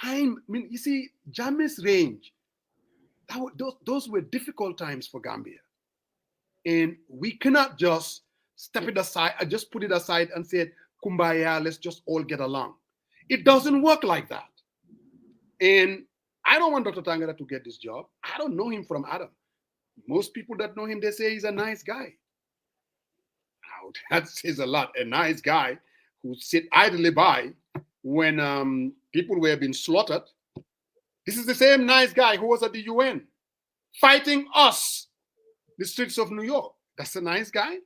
time, I mean, you see, Jammeh's range, those were difficult times for Gambia. And we cannot just step it aside, just put it aside and say, kumbaya, let's just all get along. It doesn't work like that. And I don't want Dr. Tangara to get this job. I don't know him from Adam. Most people that know him, they say he's a nice guy. Now, that says a lot. A nice guy who sit idly by when people were being slaughtered. This is the same nice guy who was at the UN fighting us, the streets of New York. That's a nice guy.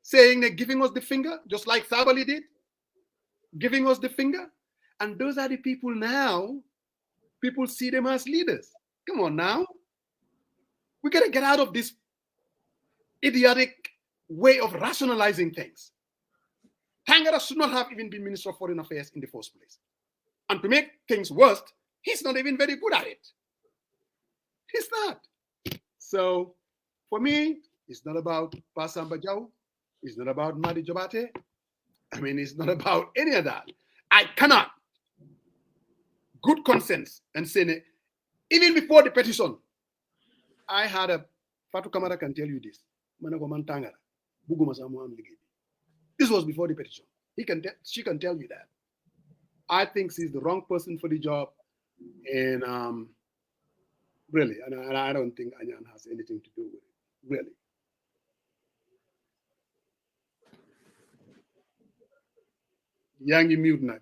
Saying they're giving us the finger, just like Sabali did. Giving us the finger. And those are the people now, people see them as leaders. Come on now. We got to get out of this idiotic way of rationalizing things. Tangara should not have even been Minister of Foreign Affairs in the first place. And to make things worse, he's not even very good at it. He's not. So for me, it's not about Pasamba Jau. It's not about Madi Jobate. I mean, it's not about any of that. I cannot, good conscience, and say, even before the petition, I had a, Fatu Kamara can tell you this. This was before the petition. She can tell you that. I think she's the wrong person for the job. And really, and I don't think Anyan has anything to do with it. Really. Yaa ngi mute nag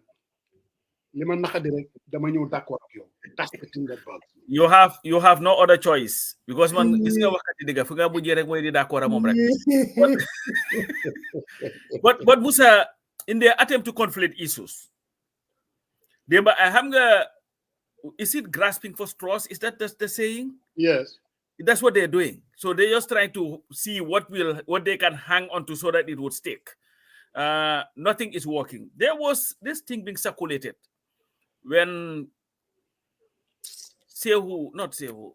li ma naqadi rek dama ñëw d'accord ak yow. That's the thing that bugs me. You have no other choice because man gis nga waxati dëgg fu nga bujjee rek mooy di d'accord ak moom rek. But Musa, in their attempt to conflate issues, démba xam nga, is it grasping for straws? Is that the saying? Yes. That's what they're doing. So they're just trying to see what they can hang on to so that it would stick. Nothing is working. There was this thing being circulated when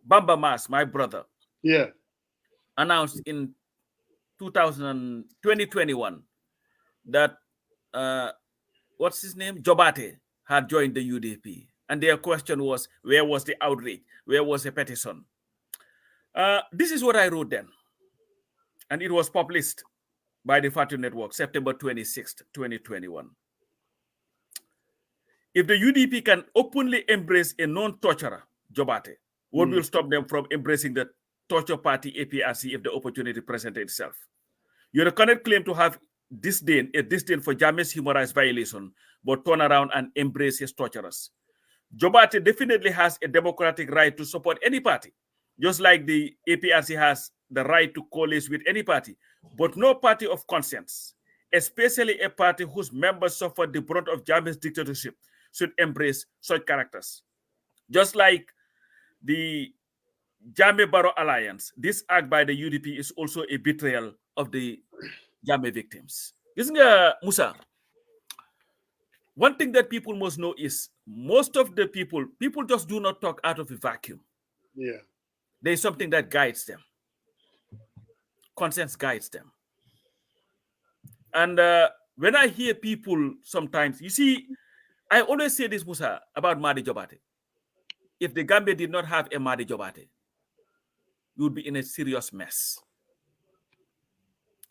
Bamba Mas, my brother, announced in 2021 that what's his name? Jobate had joined the UDP. And their question was, where was the outrage? Where was the petition? This is what I wrote then. And it was published by the Fatu Network, September 26th, 2021. If the UDP can openly embrace a non-torturer, Jobate, what will stop them from embracing the torture party APRC if the opportunity presented itself? You cannot claim to have a disdain for Jammeh's human rights violation, but turn around and embrace his torturers. Jobate definitely has a democratic right to support any party, just like the APRC has the right to coalesce with any party, but no party of conscience, especially a party whose members suffered the brunt of Jammeh's dictatorship, should embrace such characters. Just like the Jammeh-Barrow alliance, this act by the UDP is also a betrayal of the Jammeh victims. Isn't it, Musa? One thing that people must know is most of the people just do not talk out of a vacuum. Yeah. There is something that guides them. Conscience guides them. And when I hear people sometimes, you see, I always say this, Musa, about Madi Jobate. If the Gambia did not have a Madi Jobate, you would be in a serious mess.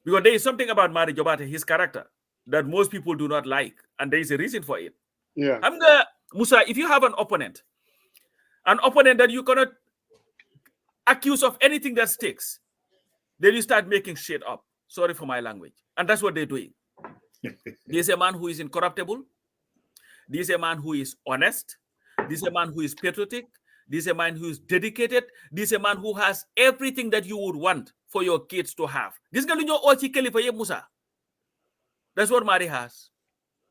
Because there is something about Madi Jobate, his character, that most people do not like. And there is a reason for it. Yeah. Musa, if you have an opponent that you cannot accuse of anything that sticks, then you start making shit up. Sorry for my language. And that's what they're doing. There's a man who is incorruptible. This is a man who is honest. This is a man who is patriotic. This is a man who is dedicated. This is a man who has everything that you would want for your kids to have. This guy Musa. That's what Mari has.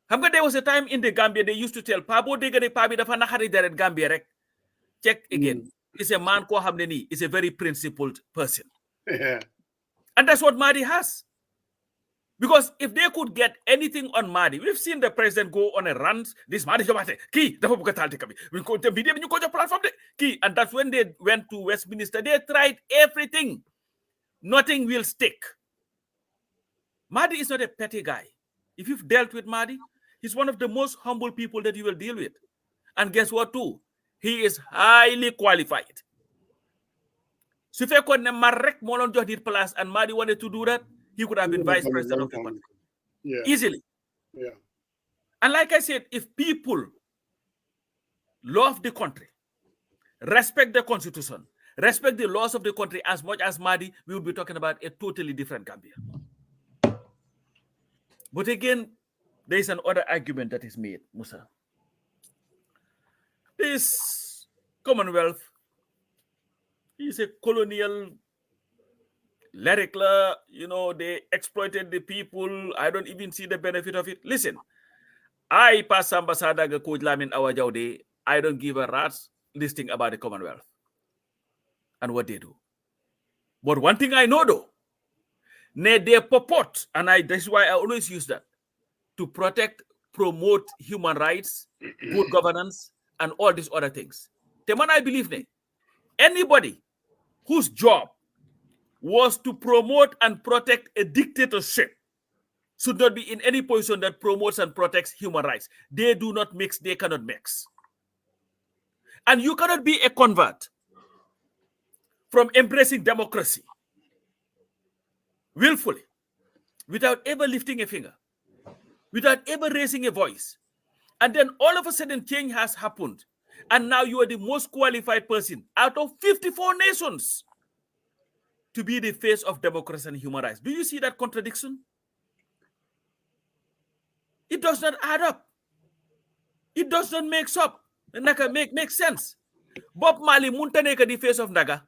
There was a time in the Gambia they used to tell Pabo Degane Pabi dafa naxari deret Gambia rek. Check again. It's a man ko xamne ni is a very principled person. Yeah. And that's what Madi has. Because if they could get anything on Madi, we've seen the president go on a rant. This Madi Jobate, key, the platform, key. And that's when they went to Westminster. They tried everything. Nothing will stick. Madi is not a petty guy. If you've dealt with Madi, he's one of the most humble people that you will deal with. And guess what too? He is highly qualified. So if I could Marek Molon Johdit Plus and Madi wanted to do that, he could have been vice president of the country. Yeah. Easily. Yeah. And like I said, if people love the country, respect the constitution, respect the laws of the country as much as Madi, we would be talking about a totally different Gambia. But again, there is another argument that is made, Musa. This Commonwealth is a colonial lyric, they exploited the people. I don't even see the benefit of it. Listen, I pass Ambassador Coach Lamin Awajaude. I don't give a rat's listing about the Commonwealth and what they do. But one thing I know though, they purport, and this is why I always use that, to protect, promote human rights, good governance, and all these other things. The man I believe anybody whose job was to promote and protect a dictatorship should not be in any position that promotes and protects human rights. They do not mix, they cannot mix. And you cannot be a convert from embracing democracy willfully, without ever lifting a finger, without ever raising a voice. And then all of a sudden change has happened. And now you are the most qualified person out of 54 nations to be the face of democracy and human rights. Do you see that contradiction? It does not add up. It does not make sense. Bob Marley muntaneka the face of Naga.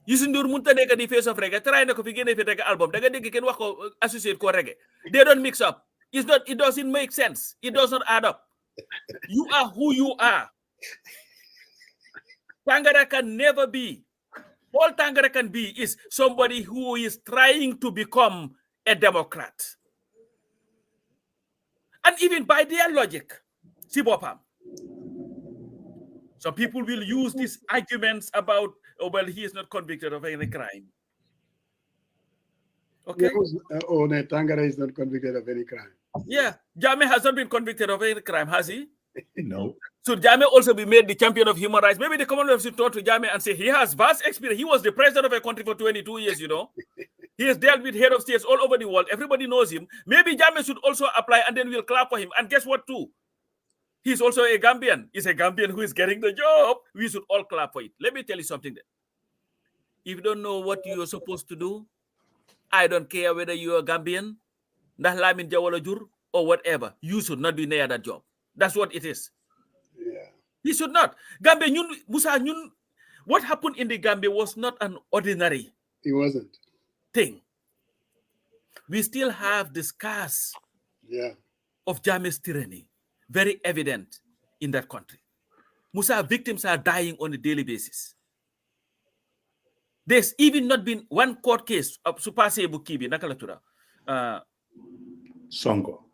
Youssou Ndour muntaneka the face of reggae. Try na ko fi gene fi reggae album. Daga dégg ken wax ko associate ko reggae. They don't mix up. It doesn't make sense. It does not add up. You are who you are. Tangara can never be. All Tangara can be is somebody who is trying to become a Democrat. And even by their logic, Sibopam, some people will use these arguments about, oh, well, he is not convicted of any crime. Okay? No, Tangara is not convicted of any crime. Yeah, Jammeh has not been convicted of any crime, has he? No. Should Jammeh also be made the champion of human rights? Maybe the Commonwealth should talk to Jammeh and say he has vast experience. He was the president of a country for 22 years, He has dealt with head of states all over the world. Everybody knows him. Maybe Jammeh should also apply and then we'll clap for him. And guess what too? He's also a Gambian. He's a Gambian who is getting the job. We should all clap for it. Let me tell you something then. If you don't know what you're supposed to do, I don't care whether you're a Gambian, Nahlamin Jawalajur, or whatever. You should not be near that job. That's what it is. Yeah. He should not. Gambia, Musa, what happened in the Gambia was not an ordinary It wasn't. thing. We still have the scars of Jammeh's tyranny very evident in that country. Musa, victims are dying on a daily basis. There's even not been one court case of Supase Bukibi, Nakalatura. Songo.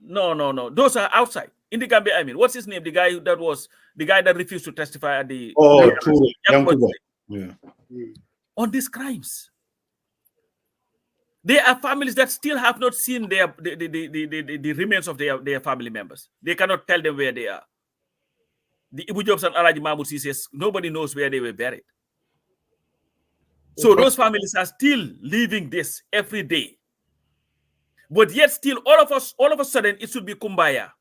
No. Those are outside. In the Gambia, I mean, what's his name? The guy that refused to testify at the on these crimes. There are families that still have not seen the remains of their family members. They cannot tell them where they are. The Ibu Jobs and Alaji Mahmoud says nobody knows where they were buried. So those families are still living this every day. But yet still, all of a sudden, it should be kumbaya.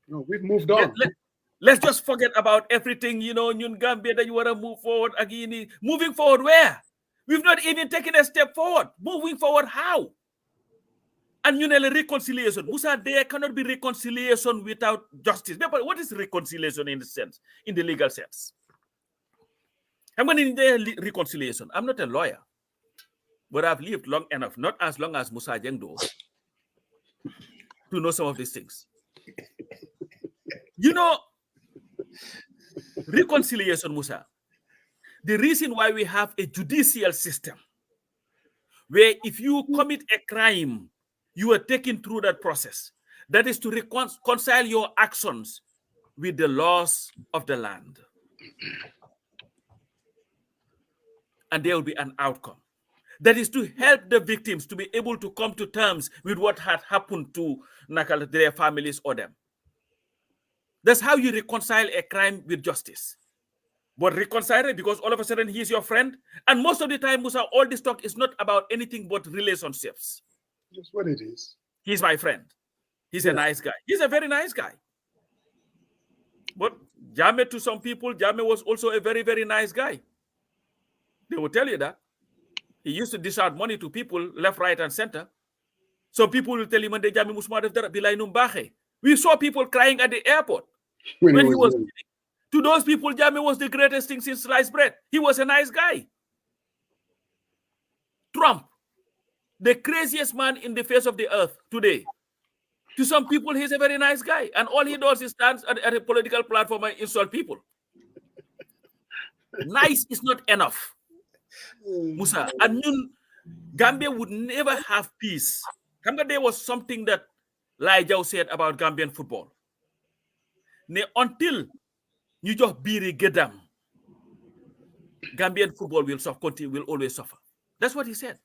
No, we've moved on. Let's just forget about everything, Nyun Gambia, that you want to move forward again. Moving forward where? We've not even taken a step forward. Moving forward how? And reconciliation. Musa, there cannot be reconciliation without justice. But what is reconciliation in the sense, in the legal sense? I'm going to need reconciliation. I'm not a lawyer, but I've lived long enough, not as long as Musa Jengdo, to know some of these things. Reconciliation, Musa. The reason why we have a judicial system where if you commit a crime, you are taken through that process. That is to reconcile your actions with the laws of the land. And there will be an outcome. That is to help the victims to be able to come to terms with what had happened to their families or them. That's how you reconcile a crime with justice. But reconcile it because all of a sudden he's your friend. And most of the time, Musa, all this talk is not about anything but relationships. That's what it is. He's my friend. He's a nice guy. He's a very nice guy. But Jammeh, to some people, Jammeh was also a very, very nice guy. They will tell you that. He used to dish out money to people left, right, and center. Some people will tell him, we saw people crying at the airport when he was. To those people, Jammeh was the greatest thing since sliced bread. He was a nice guy. Trump, the craziest man in the face of the earth today. To some people, he's a very nice guy. And all he does is stand at a political platform and insult people. Nice is not enough. Musa, and Gambia would never have peace. There was something that Lai Jau said about Gambian football. Until you just biri gedam, Gambian football will always suffer. That's what he said.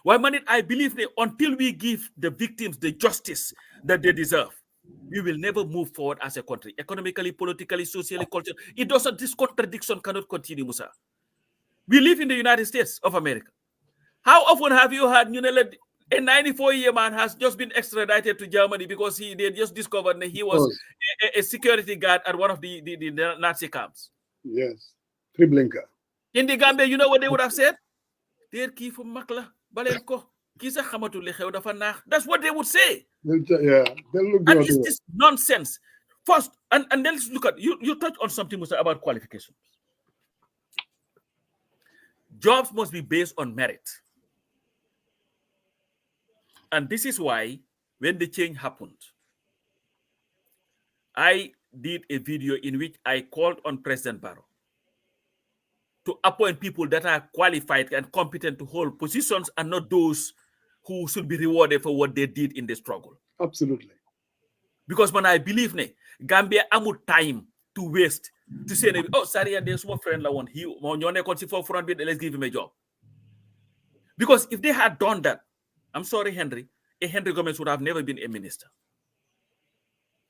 Why, man, I believe that until we give the victims the justice that they deserve, we will never move forward as a country. Economically, politically, socially, culturally. This contradiction cannot continue, Musa. We live in the United States of America. How often have you had a 94-year man has just been extradited to Germany because they just discovered that he was a security guard at one of the Nazi camps? Yes. Triblinka. In the Gambia, you know what they would have said? They're key for Makla, Balenko, Kisa Hamatule, that's what they would say. Yeah. And it's this nonsense. First, and then let's look at you touch on something, Musa, about qualifications. Jobs must be based on merit. And this is why, when the change happened, I did a video in which I called on President Barrow to appoint people that are qualified and competent to hold positions and not those who should be rewarded for what they did in the struggle. Absolutely. Because when I believe, Gambia amul time to waste to say, oh, sorry, there's one friend, let's give him a job. Because if they had done that, I'm sorry, Henry Gomez would have never been a minister.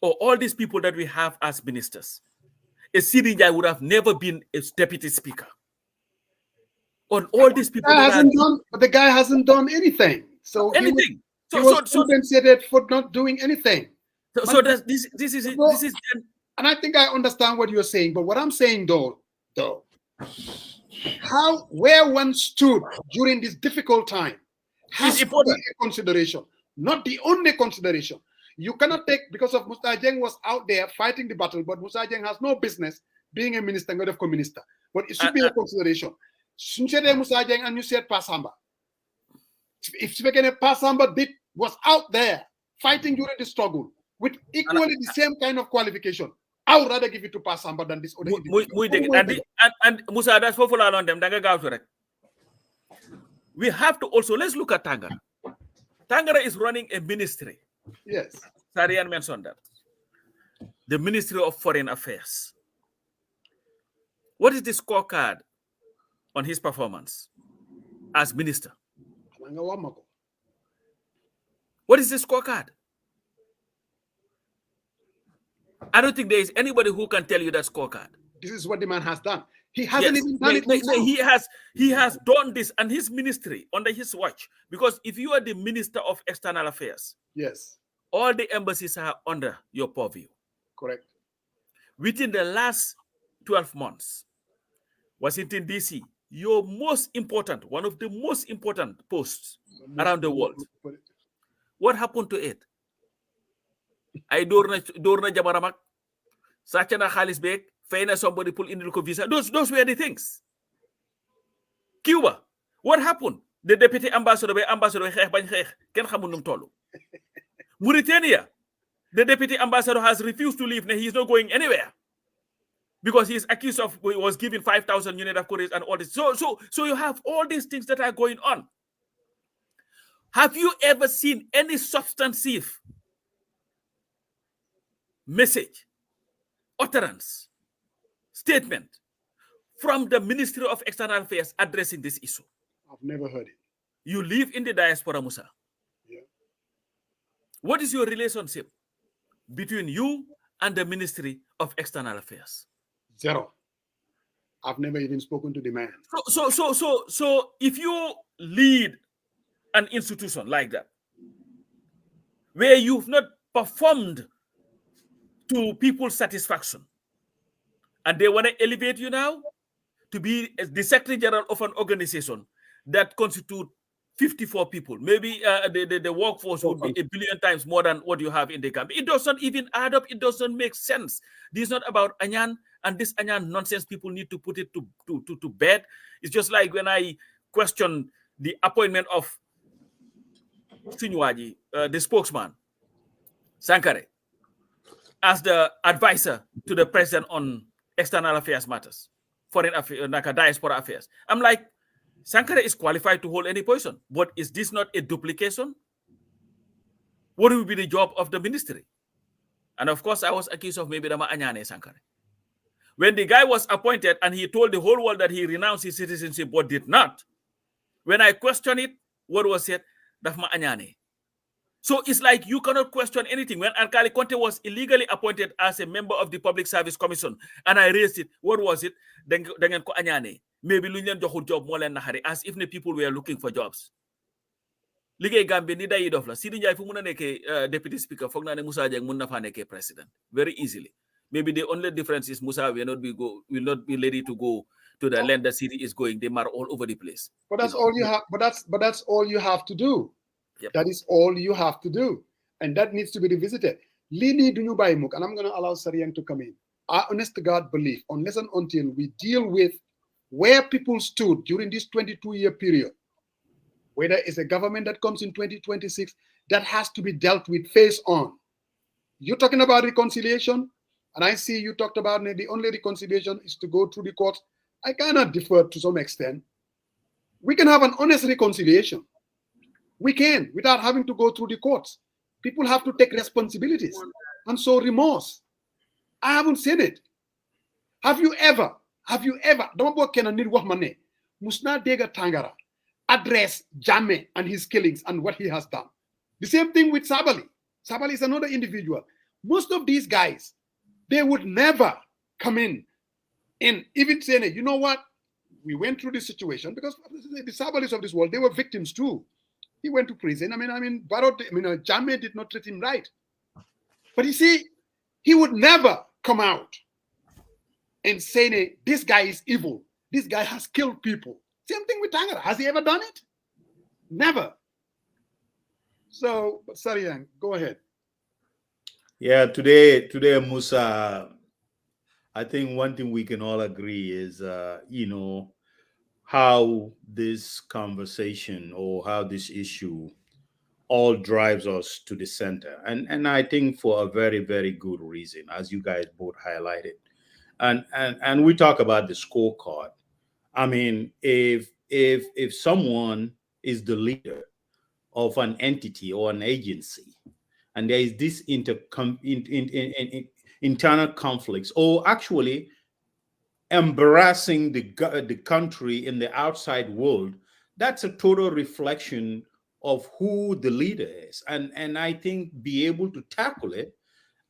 Or all these people that we have as ministers. A Sirinjai would have never been a deputy speaker. On all these people, but the guy hasn't done anything. So anything. He was compensated for not doing anything. This is it. This is. And I think I understand what you're saying. But what I'm saying, though, where one stood during this difficult time has to be a consideration, not the only consideration. You cannot take, because of Musa Jeng was out there fighting the battle, but Musa Jeng has no business being a minister, not a minister. But it should be a consideration. Sunchede Musa Jeng and you said Pasamba. If Svekene Pasamba was out there fighting during the struggle with equally the same kind of qualification, I would rather give it to Pasamba than this other individual. And Musa, that's for on them. We have to also, let's look at Tangara. Tangara is running a ministry. Yes. Sarian mentioned that. The Ministry of Foreign Affairs. What is the scorecard on his performance as minister? What is the scorecard? I don't think there is anybody who can tell you that scorecard. This is what the man has done. He hasn't even done it himself. He has done this and his ministry under his watch. Because if you are the Minister of External Affairs, yes, all the embassies are under your purview. Correct. Within the last 12 months, Washington, D.C., your most important, one of the most important posts around the world. What happened to it? I dorna jabaramak, sachana khalis bek, fayna somebody pull in the visa. Those were the things. Cuba, what happened? The deputy ambassador ken xamul num tollu. Mauritania, the deputy ambassador has refused to leave. He is not going anywhere because he is accused of was given 5,000 units of courage and all this. So you have all these things that are going on. Have you ever seen any substantive message, utterance, statement from the Ministry of External Affairs addressing this issue? I've never heard it. You live in the diaspora, Musa. Yeah. What is your relationship between you and the Ministry of External Affairs? Zero. I've never even spoken to the man. So if you lead an institution like that, where you've not performed to people's satisfaction, and they want to elevate you now to be the Secretary General of an organization that constitutes 54 people, maybe the workforce would be 1 billion times more than what you have in the Gambia. It doesn't even add up. It doesn't make sense. This is not about Anyan, and this Anyan nonsense. People need to put it to bed. It's just like when I question the appointment of Sinywaji, the spokesman, Sankare, as the advisor to the president on external affairs matters, foreign affairs, like diaspora affairs. I'm like, Sankara is qualified to hold any position, but is this not a duplication? What will be the job of the ministry? And of course, I was accused of maybe Dama Anyane Sankara. When the guy was appointed and he told the whole world that he renounced his citizenship but did not, when I questioned it, what was said? Dafma Anyane. So it's like you cannot question anything. When Alkali Conte was illegally appointed as a member of the Public Service Commission, and I raised it, what was it? Dengan ko Anyane. Maybe Lunyan joxul job mo len naxari, as if the people were looking for jobs. Ligay Gambia ni dayi dof la. Sidi Njie fu muna neke deputy speaker, fogg na ne Musa Jeng mun na fa neke president very easily. Maybe the only difference is Musa will not be ready to go to the land the city is going. They are all over the place. But that's all you have. But that's all you have to do. Yep. That is all you have to do, and that needs to be revisited. Lini Dunyu Baimuk, and I'm going to allow Sariang to come in. I honest to God believe, unless and until we deal with where people stood during this 22-year period, whether it's a government that comes in 2026, that has to be dealt with face on. You're talking about reconciliation, and I see you talked about the only reconciliation is to go through the courts. I cannot defer to some extent. We can have an honest reconciliation. We can, without having to go through the courts. People have to take responsibilities. And so remorse. I haven't seen it. Have you ever, don't work in a need work money, Musna Dega Tangara, address Jammeh and his killings and what he has done. The same thing with Sabali. Sabali is another individual. Most of these guys, they would never come in and even say, you know what? We went through this situation because the Sabalis of this world, they were victims too. He went to prison. Jammeh did not treat him right. But you see, he would never come out and say, this guy is evil. This guy has killed people. Same thing with Tangara. Has he ever done it? Never. So, Sariang, go ahead. Yeah, today, Musa, I think one thing we can all agree is, how this conversation or how this issue all drives us to the center. And I think for a very, very good reason, as you guys both highlighted. And we talk about the scorecard. I mean, if someone is the leader of an entity or an agency, and there is this internal conflicts, or actually embarrassing the country in the outside world, that's a total reflection of who the leader is. And I think be able to tackle it,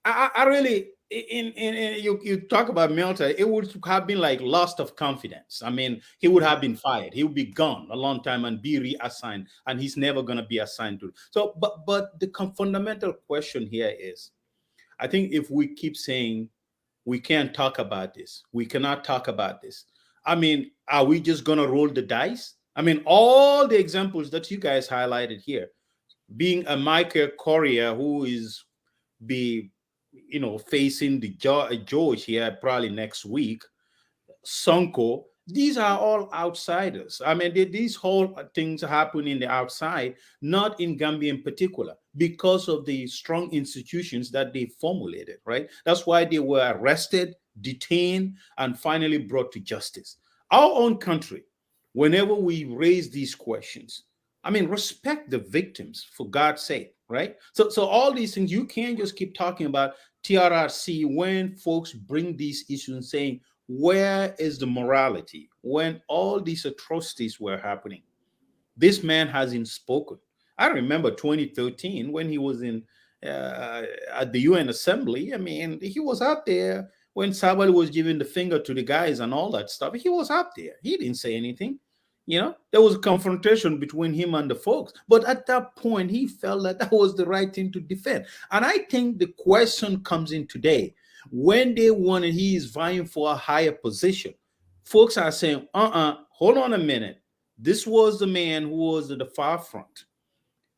I really, you talk about Melta, it would have been like loss of confidence. I mean, he would have been fired. He would be gone a long time and be reassigned, and he's never going to be assigned to. So, but the fundamental question here is, I think if we keep saying we can't talk about this, we cannot talk about this, I mean, are we just going to roll the dice? I mean, all the examples that you guys highlighted here, being a Michael Correa who is facing the George here probably next week, Sonko, these are all outsiders. I mean, these whole things happen in the outside, not in Gambia in particular, because of the strong institutions that they formulated, right? That's why they were arrested, detained, and finally brought to justice. Our own country, whenever we raise these questions, I mean, respect the victims, for God's sake, right? So all these things, you can't just keep talking about TRRC when folks bring these issues and saying, where is the morality when all these atrocities were happening? This man hasn't spoken. I remember 2013 when he was in at the UN Assembly. I mean, he was out there when Sabal was giving the finger to the guys and all that stuff. He was out there. He didn't say anything. There was a confrontation between him and the folks. But at that point, he felt that that was the right thing to defend. And I think the question comes in today. When they wanted, he is vying for a higher position. Folks are saying, hold on a minute. This was the man who was at the far front.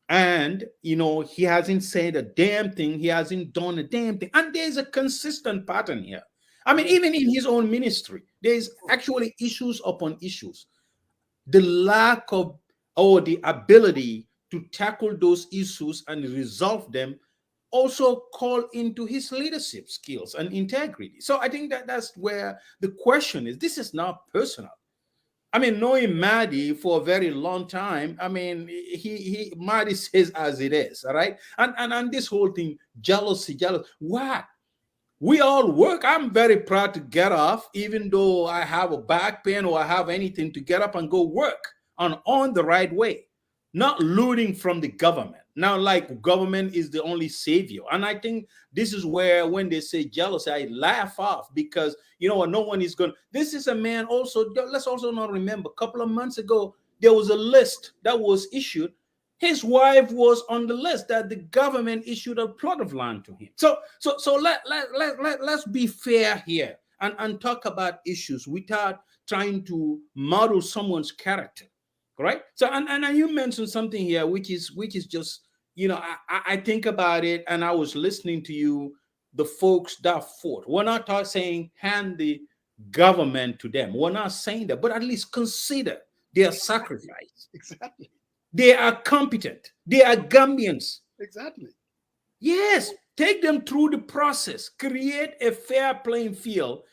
And, he hasn't said a damn thing. He hasn't done a damn thing. And there's a consistent pattern here. I mean, even in his own ministry, there's actually issues upon issues. The lack of or the ability to tackle those issues and resolve them also call into his leadership skills and integrity. So I think that's where the question is. This is not personal. I mean, knowing Mahdi for a very long time, I mean, Mahdi says as it is, all right? And this whole thing, jealousy. What? We all work. I'm very proud to get off, even though I have a back pain or I have anything, to get up and go work on the right way, not looting from the government. Now, like, government is the only savior. And I think this is where, when they say jealousy, I laugh off, because, no one is going to. This is a man also, let's also not remember, a couple of months ago, there was a list that was issued. His wife was on the list that the government issued a plot of land to him. So let's be fair here and talk about issues without trying to model someone's character, right? So and you mentioned something here which is just, I think about it, and I was listening to you, the folks that fought. We're not saying hand the government to them. We're not saying that, but at least consider their sacrifice. Exactly. They are competent. They are Gambians. Exactly. Yes, take them through the process. Create a fair playing field.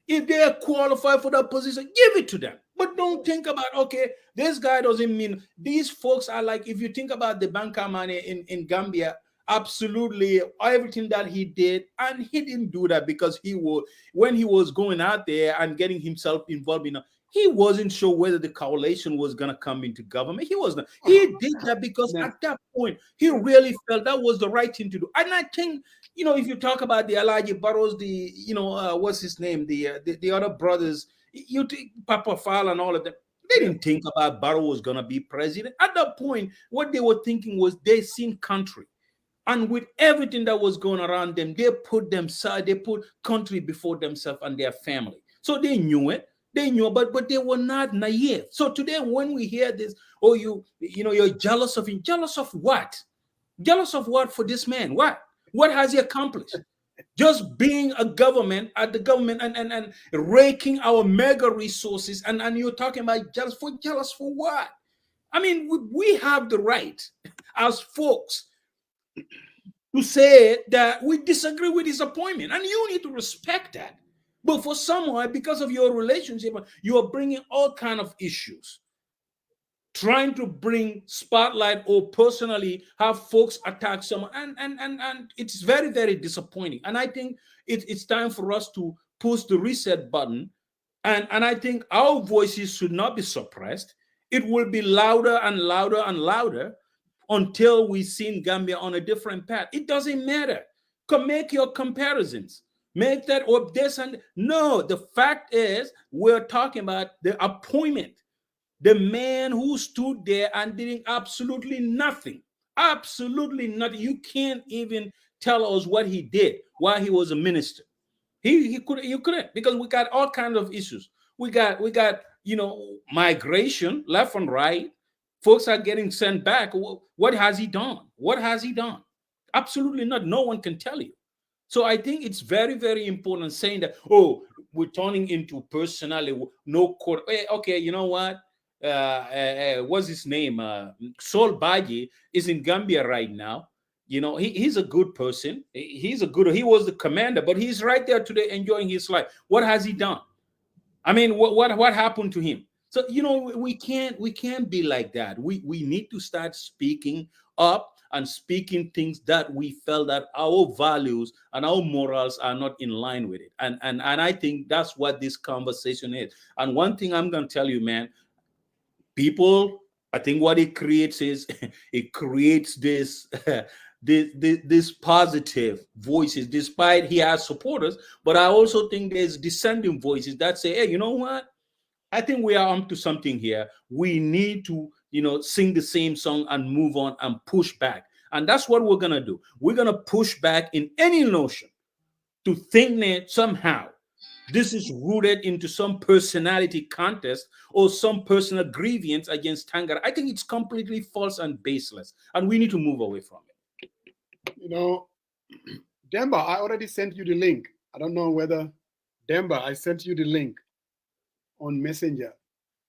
If they are qualified for that position, give it to them. But don't think about, okay, this guy doesn't mean. These folks are like, if you think about the banker money in Gambia, absolutely everything that he did, and he didn't do that because when he was going out there and getting himself involved in he wasn't sure whether the coalition was going to come into government. He wasn't. He did that because at that point, he really felt that was the right thing to do. And I think, if you talk about the Elijah Burrows, what's his name? The other brothers, you think Papa Fall and all of them, they didn't think about Barrow was going to be president. At that point, what they were thinking was they seen country. And with everything that was going around them, they put country before themselves and their family. So they knew it. They knew, but they were not naive. So today, when we hear this, you're jealous of him. Jealous of what? Jealous of what for this man? What? What has he accomplished? Just being at the government and raking our mega resources. And you're talking about jealous for what? I mean, we have the right as folks to say that we disagree with his appointment. And you need to respect that. But for someone, because of your relationship, you are bringing all kinds of issues, trying to bring spotlight or personally have folks attack someone, and it's very, very disappointing. And I think it's time for us to push the reset button, and I think our voices should not be suppressed. It will be louder and louder and louder until we see Gambia on a different path. It doesn't matter. Make your comparisons. Make that or this and no. The fact is, we're talking about the appointment. The man who stood there and did absolutely nothing. Absolutely nothing. You can't even tell us what he did while he was a minister. You couldn't, because we got all kinds of issues. We got migration left and right. Folks are getting sent back. What has he done? What has he done? Absolutely not. No one can tell you. So I think it's very, very important saying that, we're turning into personality, no court. Okay, you know what? What's his name? Sol Baji is in Gambia right now. He's a good person. He was the commander, but he's right there today enjoying his life. What has he done? I mean, what happened to him? So, we can't be like that. We need to start speaking up and speaking things that we felt that our values and our morals are not in line with it. And I think that's what this conversation is. And one thing I'm going to tell you, man, people, I think what it creates is it creates this these positive voices, despite he has supporters. But I also think there's dissenting voices that say, hey, you know what? I think we are onto something here. We need to, sing the same song and move on and push back. And that's what we're going to do. We're going to push back in any notion to think that somehow this is rooted into some personality contest or some personal grievance against Tangara. I think it's completely false and baseless, and we need to move away from it. Demba, I already sent you the link. I don't know whether, Demba, I sent you the link on Messenger.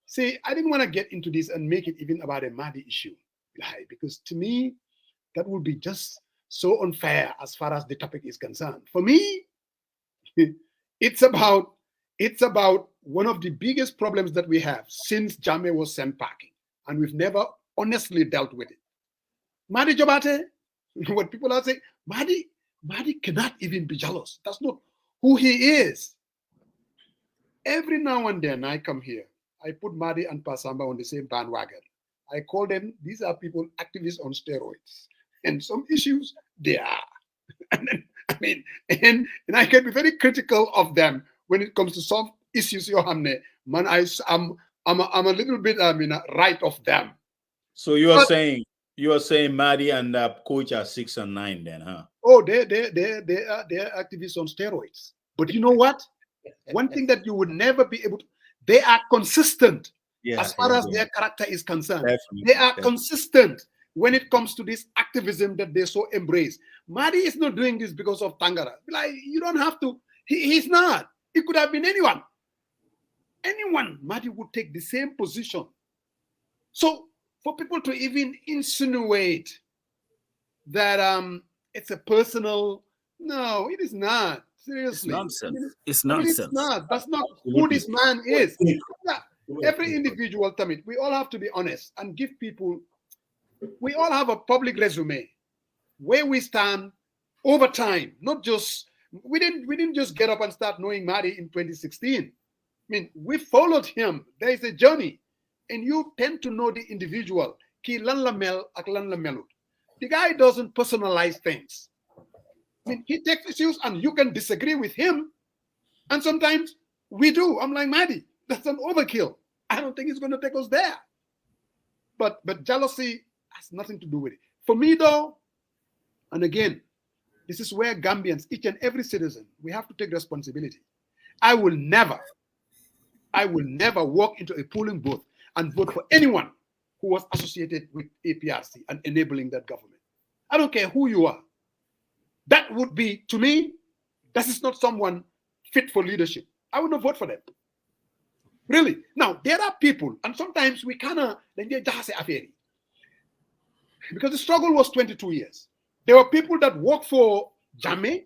See, I didn't want to get into this and make it even about a Mahdi issue, because to me, that would be just so unfair as far as the topic is concerned. For me, it's about one of the biggest problems that we have since Jammeh was sent packing, and we've never honestly dealt with it. Mahdi Jobate, what people are saying, Mahdi cannot even be jealous. That's not who he is. Every now and then I come here, I put Mahdi and Pasamba on the same bandwagon. I call them, these are people, activists on steroids. And some issues, they are. And I can be very critical of them when it comes to some issues. I'm a little bit right of them. So you are saying Mahdi and Coach are 6 and 9 then, huh? Oh, they're activists on steroids. But you know what? One thing that you would never be able to, they are consistent as far as their character is concerned. Definitely, they are consistent when it comes to this activism that they so embrace. Mahdi is not doing this because of Tangara. Like, you don't have to. He's not. It could have been anyone. Anyone, Mahdi would take the same position. So for people to even insinuate that it's a personal, no, it is not. Seriously. It's nonsense. It's nonsense. It's not. That's not who this man is. Yeah. Every individual, Tamit, we all have to be honest and give people, we all have a public resume where we stand over time, not just, we didn't just get up and start knowing Mahdi in 2016. I mean, we followed him. There is a journey, and you tend to know the individual. Ki lan la mel ak lan la melut. The guy doesn't personalize things. I mean, he takes issues and you can disagree with him. And sometimes we do. I'm like, Mahdi, that's an overkill. I don't think it's going to take us there. But jealousy has nothing to do with it. For me, though, and again, this is where Gambians, each and every citizen, we have to take responsibility. I will never walk into a polling booth and vote for anyone who was associated with APRC and enabling that government. I don't care who you are. That would be, to me, that is not someone fit for leadership. I would not vote for them. Really. Now, there are people, and sometimes we kind of, because the struggle was 22 years. There were people that worked for Jammeh,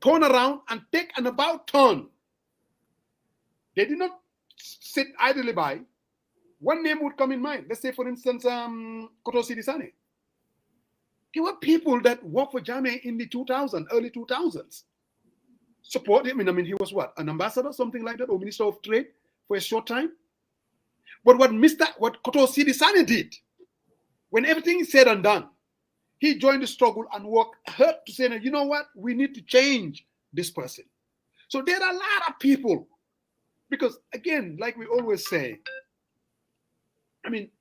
turn around and take an about turn. They did not sit idly by. One name would come in mind. Let's say, for instance, Koto Sidisane. There were people that worked for Jammeh in the early 2000s. Support him. I mean, he was what? An ambassador, something like that, or Minister of Trade for a short time. But what Koto Sidisane did, when everything is said and done, he joined the struggle and worked hard to say, you know what? We need to change this person. So there are a lot of people, because again, like we always say, I mean,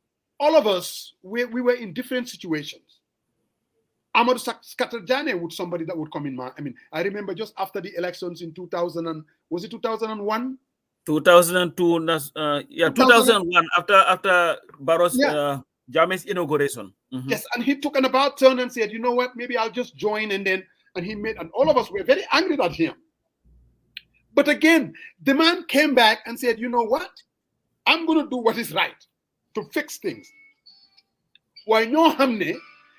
all of us, we were in different situations. Amadou Scatterjane would somebody that would come in. I mean, I remember just after the elections in 2000, was it 2001? 2002, 2001, after Barrow's Jammeh's inauguration. Mm-hmm. Yes, and he took an about turn and said, you know what, maybe I'll just join, and all of us were very angry at him. But again, the man came back and said, you know what, I'm going to do what is right to fix things. Why no hamne,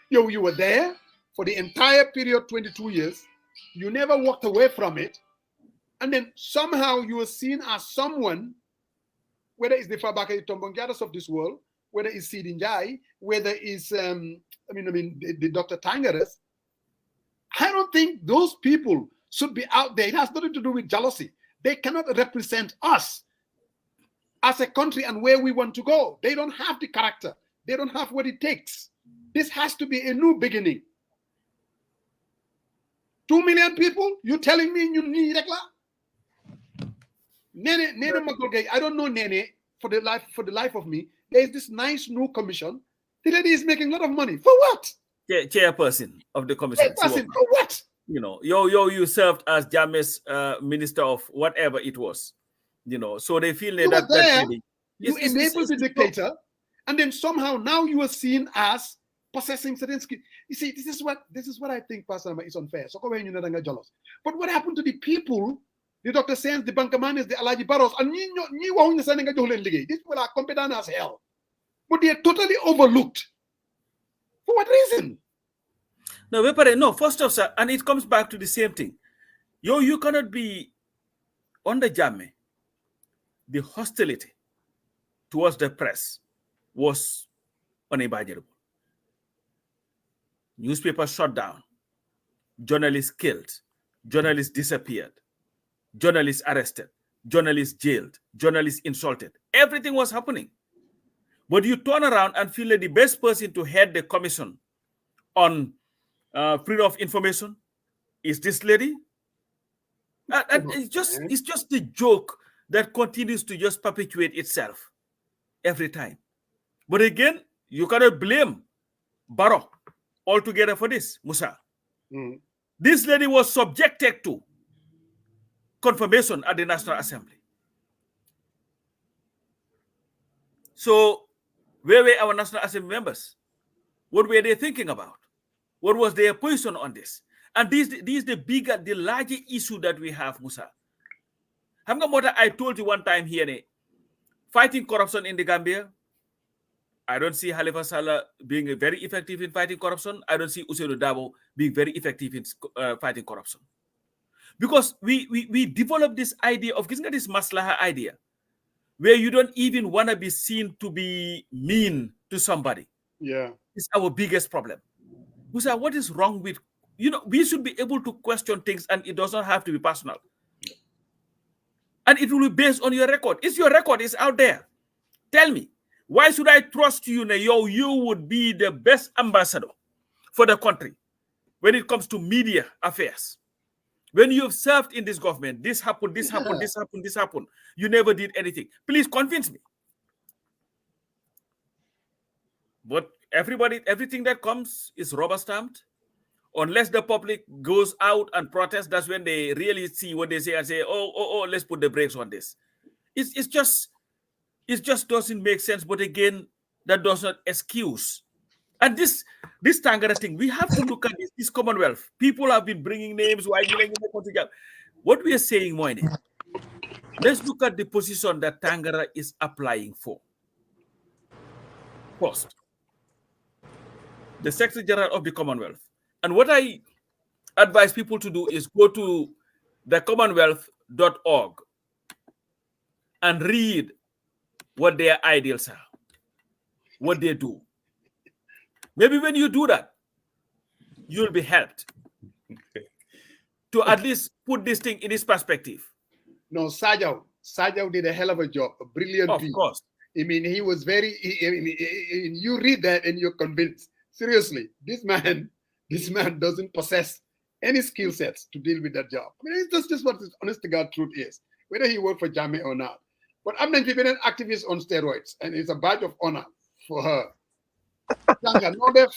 you were there for the entire period, 22 years. You never walked away from it. And then somehow you were seen as someone, whether it's the Fabaka Tombongadas of this world, whether it's Sidinjai, whether it's the Dr. Tangaras. I don't think those people should be out there. It has nothing to do with jealousy. They cannot represent us as a country and where we want to go. They don't have the character. They don't have what it takes. This has to be a new beginning. 2 million people? You telling me you need regular? Nene Magogay, I don't know Nene for the life of me. There is this nice new commission. The lady is making a lot of money. For what? Chairperson of the commission. Chairperson, for what? You know, you served as Jammeh's minister of whatever it was. You know, so they feel you that really, you enabled the dictator, and then somehow now you are seen as possessing certain skills. You see, this is what I think, Pastor Nama, is unfair. So come you know jealous. But what happened to the people? The Dr. Saints, the Bankerman, the Alaji Barros, and these people are competent as hell. But they are totally overlooked. For what reason? No, first of all, and it comes back to the same thing. You cannot be under Jammeh. The hostility towards the press was unimaginable. Newspapers shut down, journalists killed, journalists disappeared, journalists arrested, journalists jailed, journalists insulted. Everything was happening. But you turn around and feel that the best person to head the commission on freedom of information is this lady. And it's just the joke that continues to just perpetuate itself every time. But again, you cannot blame Barrow altogether for this, Musa. This lady was subjected to confirmation at the National Assembly. So, where were our National Assembly members? What were they thinking about? What was their position on this? And this is the larger issue that we have, Musa. I told you one time here, fighting corruption in the Gambia, I don't see Halifa Sallah being very effective in fighting corruption. I don't see Ousainou Darboe being very effective in fighting corruption. Because we developed this idea of, isn't this maslaha idea, where you don't even want to be seen to be mean to somebody. Yeah. It's our biggest problem. Musa, what is wrong with, we should be able to question things and it doesn't have to be personal. And it will be based on your record. It's your record, it's out there. Tell me, why should I trust you? You would be the best ambassador for the country when it comes to media affairs. When you've served in this government, this happened, this happened, this happened, this happened. You never did anything. Please convince me. But everything that comes is rubber stamped. Unless the public goes out and protests, that's when they really see what they say and say, oh, let's put the brakes on this. It just doesn't make sense. But again, that does not excuse. And this Tangara thing, we have to look at this Commonwealth. People have been bringing names. What we are saying, Moine, let's look at the position that Tangara is applying for. First, the Secretary General of the Commonwealth. And what I advise people to do is go to thecommonwealth.org and read what their ideals are, what they do. Maybe when you do that, you'll be helped to at least put this thing in its perspective. No, Sajau did a hell of a job, a brilliant piece. Of course. I mean, he was you read that and you're convinced. Seriously, this man doesn't possess any skill sets to deal with that job. I mean, it's just what the honest to God truth is, whether he worked for Jammeh or not. But I'm not even an activist on steroids, and it's a badge of honor for her. Tanga, no def.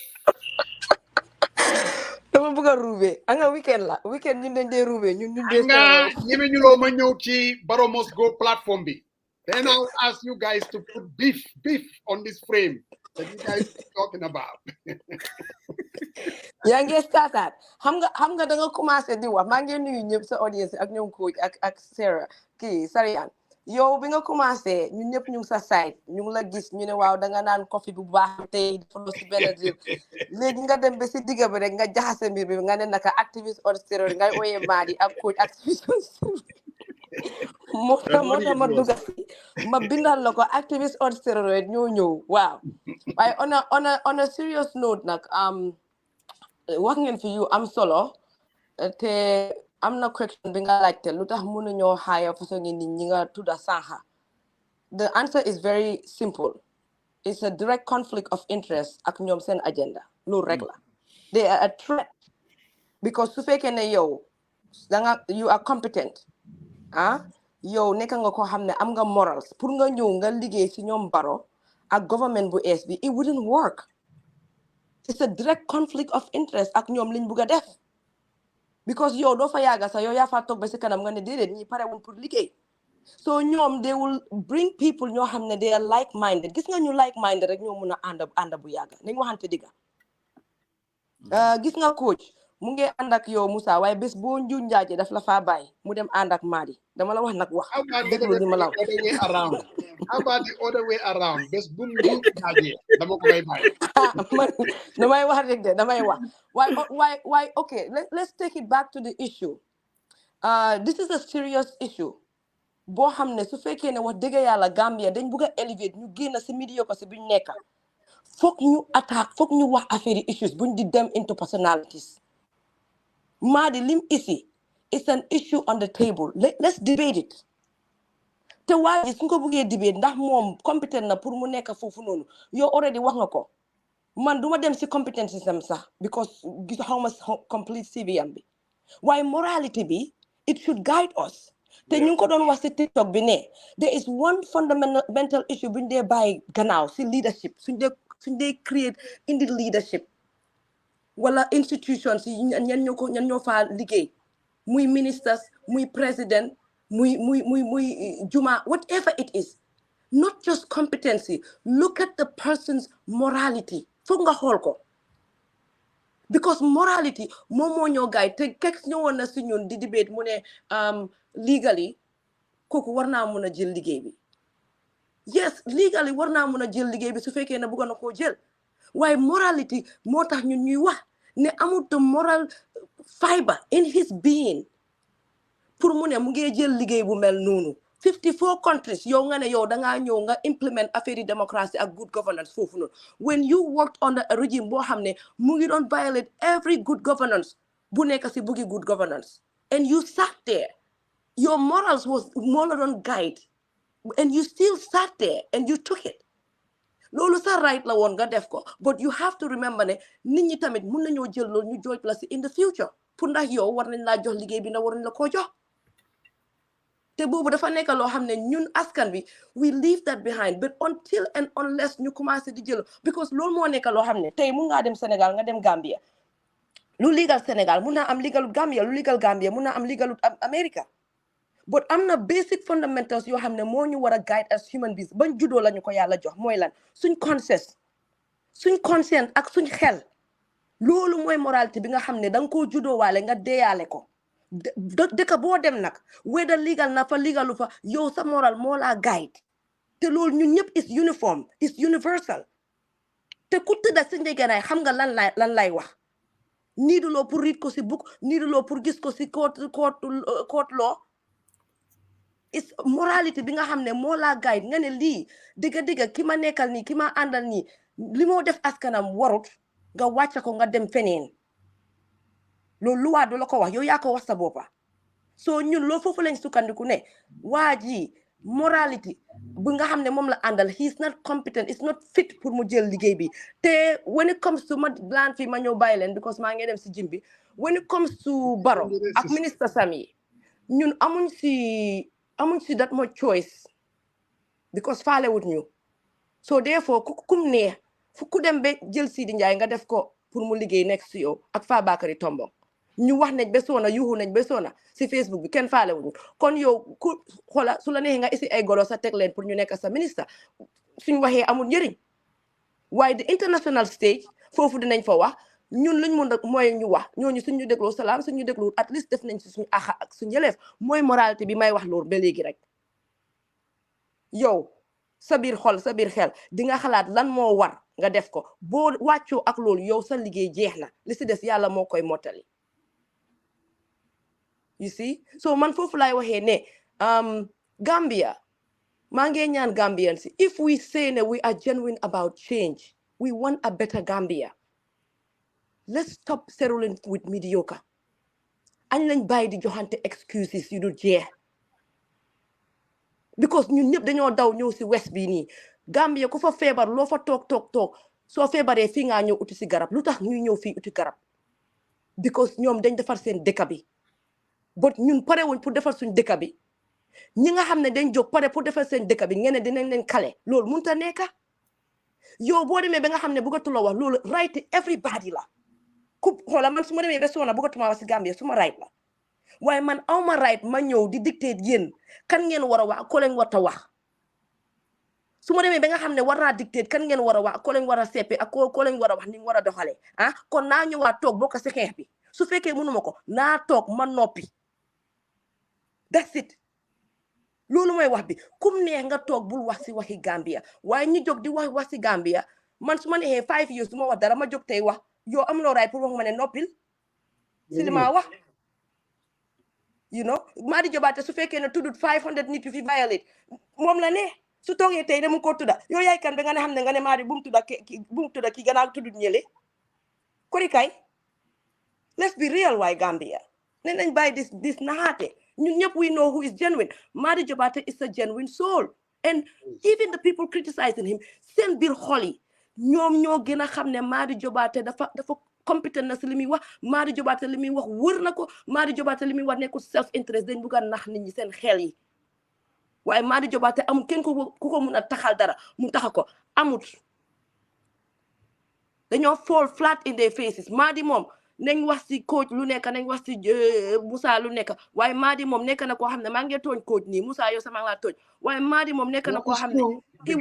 Dama bëgg a ruube anga weekend ñun dañ dee ruube ñun dee anga ñeme ñu loo ma ñëw ci Barrow Must Go platform bi. Then I'll ask you guys to put beef on this frame that you guys are talking about. yaa ngi startaat xam nga da nga commencé di wax maa ngi nuyu ñëpp sa audience ak ñoom coach ak Sarah Sarian yow bi nga commencé ñun ñëpp ñu ngi sa site ñu ngi la gis ñu ne waaw da nga naan coffee bu baax tey dafa si benn réew léegi nga dem ba si digga bi rek nga jaxase mbir bi nga ne naka activist on steroid ngay ooyee Madi ak coach activist on steroid moo tax ma dugga ma bindal la ko activist on steroid ñoo ñëw waaw waaye on a serious note nag wax ngeen fi yu am solo te am na question bi nga laajte lu tax mënuñoo hire façon nit ñi nga tudda sànqa the answer is very simple it's a direct conflict of interest ak ñoom seen agenda loolu rek la they are a threat because su fekkee ne yow you are competent yow nekk nga ko xam ne am nga morals pour nga ñëw nga liggéey ci ñoom Barrow ak government bu ees bi it wouldn't work. It's a direct conflict of interest ak ñoom liñ bugg a def because yow doo fa yàgga sax yow yaa fa toog ba si kanam nga ne déedéet ñi pare wuñ pour liggéey. So ñoom they will bring people ñoo xam ne they are like minded gis nga ñu like minded rek ñoo mun a ànd bu yàgga nañ waxante digga gis nga coach mu ngi ànd ak yow Musa waaye bés boo njuñ njaaje daf la faa bàyyi mu dem ànd ak Madi dama la wax nag wax déglu li ma la wax how about the other way around bés bu njuñ njaaje dama ko may bàyyi man damay wax rek de damay wax why okay let's take it back to the issue this is a serious issue boo xam ne su fekkee ne wax dëgg yàlla Gambia dañ bugg a elevate ñu génn si médiocre si buñ nekka foog ñu attaque foog ñu wax affaire issues buñ di dem into personalities Madi lim isi it's an issue on the table let's debate it te waa ji suñ ko buggee debate ndax moom compétent na pour mu nekk foofu noonu yow already wax nga ko man duma dem si competence system sax because gis xaw ma complete CVM bi waaye morality bi it should guide us te ñu ngi ko doon wax si TikTok bi ne there is one fundamental issue buñ dee bàyyi gannaaw si leadership suñ dee create indi leadership wala institutions yi ñan ñoo faa liggéey muy ministers muy president muy juma whatever it is not just competency look at the person's morality foog nga xool ko because morality moom moo ñoo gaay te kek ñëwoon na si ñun di debate mu ne legally kooku war naa mun a jël liggéey bi yes legally war naa mun a jël liggéey bi su fekkee ne bëgg na koo jël waaye morality moo tax ñun ñuy wax ne amul the moral fiber in his being pour mu ne mu ngi jël liggéey bu mel noonu 54 countries yow nga ne yow dangaa ñëw nga implement affaire démocratie ak good governance foofu noonu when you worked under a regime boo xam ne mu ngi doon violate every good governance bu nekk si buggi good governance and you sat there your morals was moo la doon guide and you still sat there and you took it loolu sa right la woon nga def ko but you have to remember ne nit ñi tamit mun nañoo jël loolu ñu jooj la si in the future pour ndax yow war nañ laa jox liggéey bi na war nañ la koo jox te boobu dafa nekk loo xam ne ñun askan bi we leave that behind but until and unless ñu commencé di jël because loolu moo nekk loo xam ne tey mun ngaa dem Sénégal nga dem Gambia lu legal Sénégal mun naa am legalut Gambia lu legal Gambia mun naa am legalut America but am na basic fundamentals yoo xam ne moo ñu war a guide as human beings bañ juddoo la ñu ko yàlla jox mooy lan suñ conscience ak suñ xel loolu mooy moralité bi nga xam ne da nga koo juddoo waale nga deeyaale ko dëkk boo dem nag whether legal na fa legalu fa yow sa moral moo laa guide te loolu ñun ñëpp is uniform is universal te ku tëdda si njëgënaay xam nga lan lay wax niiduloo pour read ko si book niiduloo pour gis ko si court law is morality bi nga xam ne moo laa guide nga ne lii dëgga ki ma nekkal nii ki ma àndal nii li moo def askanam warut nga wàcca ko nga dem feneen loolu lu waa du la ko wax yow yaa ko wax sa boppa soo ñun loolu foofu lañ sukkandiku ne waa ji morality bu nga xam ne moom la àndal he is not competent is not fit pour mu jël liggéey bi te when it comes to ma blaan fii ma ñëw bàyyi leen because maa ngi dem si jim bi when it comes to Barrow ak ministre Sami ñun amuñ si that much choice because faale wut ñu so therefore kum neex fu ku dem ba jël Sidi Njaay nga def ko pour mu liggéey next yow ak Fabakary Tombong ñu wax nañ ba soona yuuxu nañ ba soona si Facebook bi kenn faale wuñu kon yow ku xoola su la neexee nga isi ay golo sa teg leen pour ñu nekk sa ministre suñ waxee amul njëriñ waaye the international stage foofu dinañ fa wax ñun luñ mun mooy ñu wax ñooñu suñu dégloo salaam suñu dégloo at least def nañ si suñu axa ak suñu yëleef mooy moralité bi may wax loolu ba léegi rek yow sa biir xol sa biir xel di nga xalaat lan moo war nga def ko boo wàccoo ak loolu yow sa liggéey jeex na li si des yàlla moo koy mottali you see so man foofu laay waxee ne Gambia maa ngi ñaan Gambians if we say ne we are genuine about change we want a better Gambia let's stop settling with mediocre añ lañ bàyyi di joxante excuses yu dul jeex because ñun ñëpp dañoo daw ñëw si west bi nii Gambia ku fa feebar loo fa toog soo feebaree fii ngaa ñëw uti si garab lu tax ñuy ñëw fii uti garab because ñoom dañ defar seen dëkk bi but ñun pare wuñ pour defar suñ dëkk bi ñi nga xam ne dañ jóg pare pour defar seen dëkk bi ngeen ne dinañ leen kale loolu mënut a nekk yow boo demee ba nga xam ne bëggatuloo wax loolu right everybody la ku xoola man su ma demee ba soona bëggatuma wax si Gambia suma right la waaye man awma right ma ñëw di dictate yéen kan ngeen war a wax ko leen war a wax su ma demee ba nga xam ne war naa dictate kan ngeen war a wax ko leen war a seppe ak ko leen war a wax ni war a doxalee ah kon naa ñëwaat toog bokk si xeex bi su fekkee mënuma ko naa toog ma noppi that's it loolu mooy wax bi kum neex nga toog bul wax si waxi Gambia waaye ñu jóg di wax si Gambia man su ma neexee 5 years du ma wax dara ma jóg tey wax yow amuloo right pour wax ma ne noppil si li ma wax you know Madi Jobaate su fekkee ne tuddut 500 nit yu fi violate moom la ne su toogee tey dama ko tudda yow yaay kan ba nga ne xam ne nga ne Madi bu mu tudda ki gannaaw tuddut ñële kori kay let's be real waay Gambia ne nañ bàyyi this naxaate ñun ñëpp we know who is genuine Madi Jobaate is a genuine soul and even the people criticizing him seen biir xol yi ñoom ñoo gën a xam ne Madi Jobaate dafa compétent na si li muy wax Madi Jobaate li muy wax wër na ko Madi Jobaate li muy wax nekkul self interest dañ bugg a nax nit ñi seen xel yi waaye Madi Jobaate amul kenn ku ko mun a taxal dara mu taxa ko amut dañoo fall flat in their faces Madi moom nañ wax si coach lu nekk nañ wax si Musa lu nekk waaye Madi moom nekk na koo xam ne maa ngi tooñ coach nii Musa yow sama laa tooñ waaye Madi moom nekk na koo xam ne it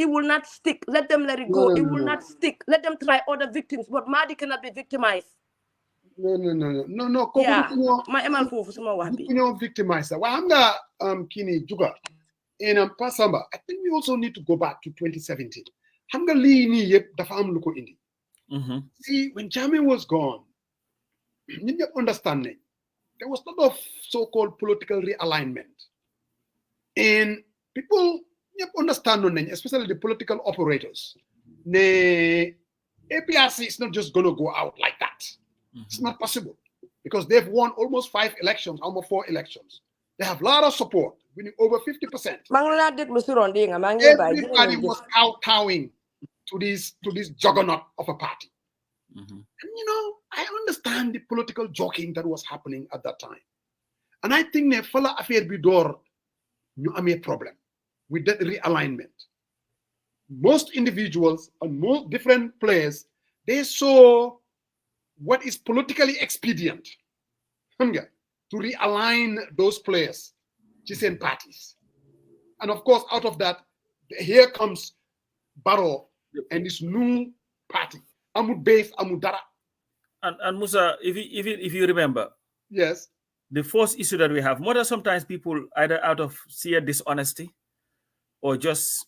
will not stick let them let it go it will not stick let them try other victims but Madi cannot be victimized no ma emal foofu suma wax bi ñoo victimize waaye xam nga kini juga en Pasamba I think we also need to go back to 2017 xam nga lii nii yëpp dafa am lu ko indi see when Jammeh was gone you need to understand it there was a lot of so-called political realignment and people understand especially the political operators the APRC is not just going to go out like that. It's not possible because they've won almost 5 elections, almost 4 elections. They have a lot of support, winning over 50%. Everybody was kowtowing to this juggernaut of a party. And I understand the political joking that was happening at that time. And I think the fella affair bidor you have a problem with that realignment. Most individuals and most different players, they saw what is politically expedient to realign those players to send parties. And of course, out of that, here comes Barrow and this new party, Amud Base, Amudara. And Musa, if you remember, yes, the first issue that we have, more than sometimes people either out of sheer dishonesty or just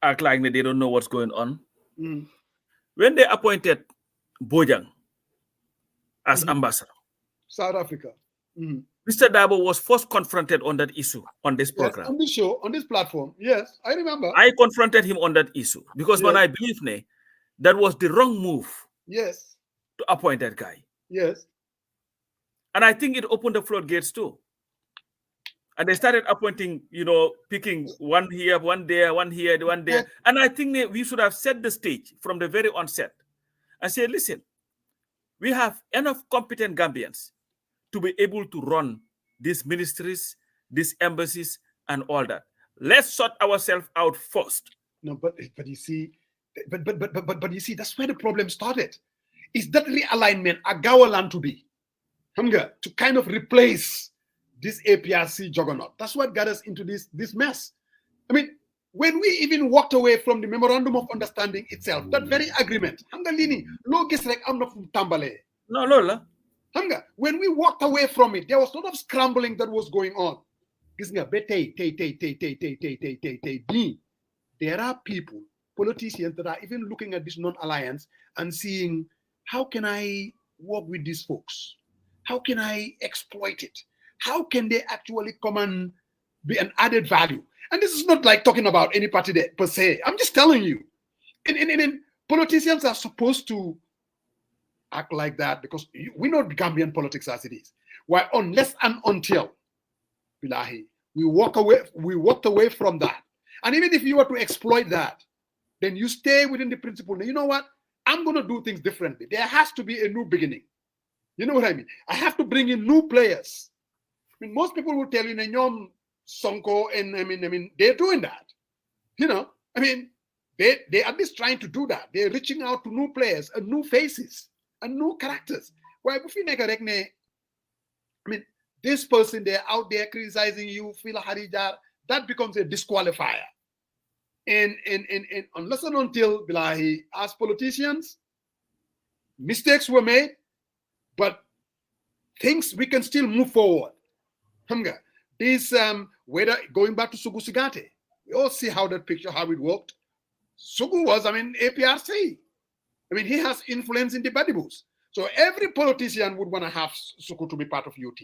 act like they don't know what's going on. When they appointed Bojang as ambassador, South Africa, Mr. Dabo was first confronted on that issue on this program. Yes, on this show, on this platform. Yes, I remember. I confronted him on that issue because when I believe that was the wrong move. Yes. To appoint that guy. Yes. And I think it opened the floodgates too. And they started appointing, picking one here, one there, one here, one there. Yes. And I think we should have set the stage from the very onset and say, listen, we have enough competent Gambians to be able to run these ministries, these embassies, and all that. Let's sort ourselves out first. No, but you see, but you see, that's where the problem started. Is that realignment a Gawalan to be? To kind of replace this APRC juggernaut. That's what got us into this mess. I mean, when we even walked away from the memorandum of understanding itself, that very agreement, no. When we walked away from it, there was a lot of scrambling that was going on. There are people, politicians that are even looking at this non-alliance and seeing, how can I work with these folks? How can I exploit it? How can they actually come and be an added value? And this is not like talking about any party per se. I'm just telling you. And politicians are supposed to act like that because we know Gambian politics as it is. Why, unless and until, Bilahi, we walked away from that. And even if you were to exploit that, then you stay within the principle. Now, you know what? I'm going to do things differently. There has to be a new beginning. You know what I mean? I have to bring in new players. I mean, most people will tell you, Nyom Sonko, and I mean, they're doing that. You know, I mean, they are at least trying to do that. They're reaching out to new players and new faces and new characters. Why, if you make a I mean, this person, they're out there criticizing you, feel harijar, that becomes a disqualifier. And unless and until, Bilahi, as politicians, mistakes were made, but things, we can still move forward. Hamga, this, whether going back to Sugu Sigate, we all see how that picture, how it worked. Sugu was, I mean, APRC. I mean, he has influence in the Badibus. So every politician would want to have Sugu to be part of UT.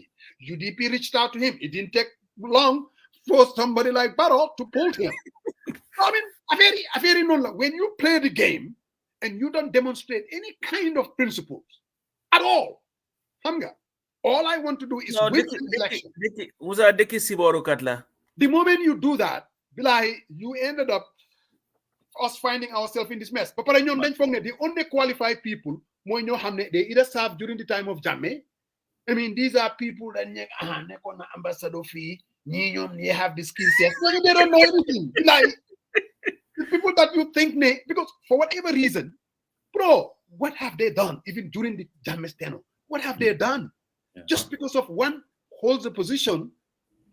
UDP reached out to him. It didn't take long for somebody like Barrow to pull him. I mean, a very when you play the game and you don't demonstrate any kind of principles at all, Hamga, all I want to do is win the election. The moment you do that, Bilai, you ended up us finding ourselves in this mess. But the only qualified people, they either serve during the time of Jammeh. I mean, these are people that ambassador fee, they have the skill set. They don't know anything. Like, the people that you think, because for whatever reason, bro, what have they done even during the Jammeh tenure? What have they done? Yeah. Just because of one holds a position,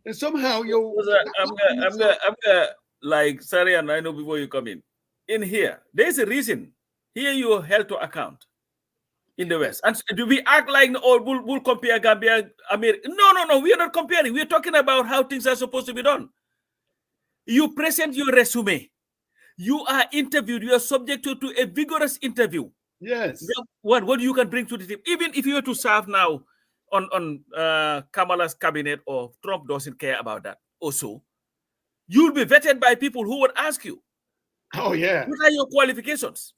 and somehow you. I'm gonna like sorry, and I know before you come in here, there's a reason. Here you are held to account in the West, and do we act like we'll compare Gambia, America? No, we are not comparing. We are talking about how things are supposed to be done. You present your resume. You are interviewed. You are subjected to a vigorous interview. Yes. What you can bring to the team, even if you were to serve now on Kamala's cabinet, or Trump doesn't care about that. Also, you'll be vetted by people who would ask you, "Oh yeah, what are your qualifications?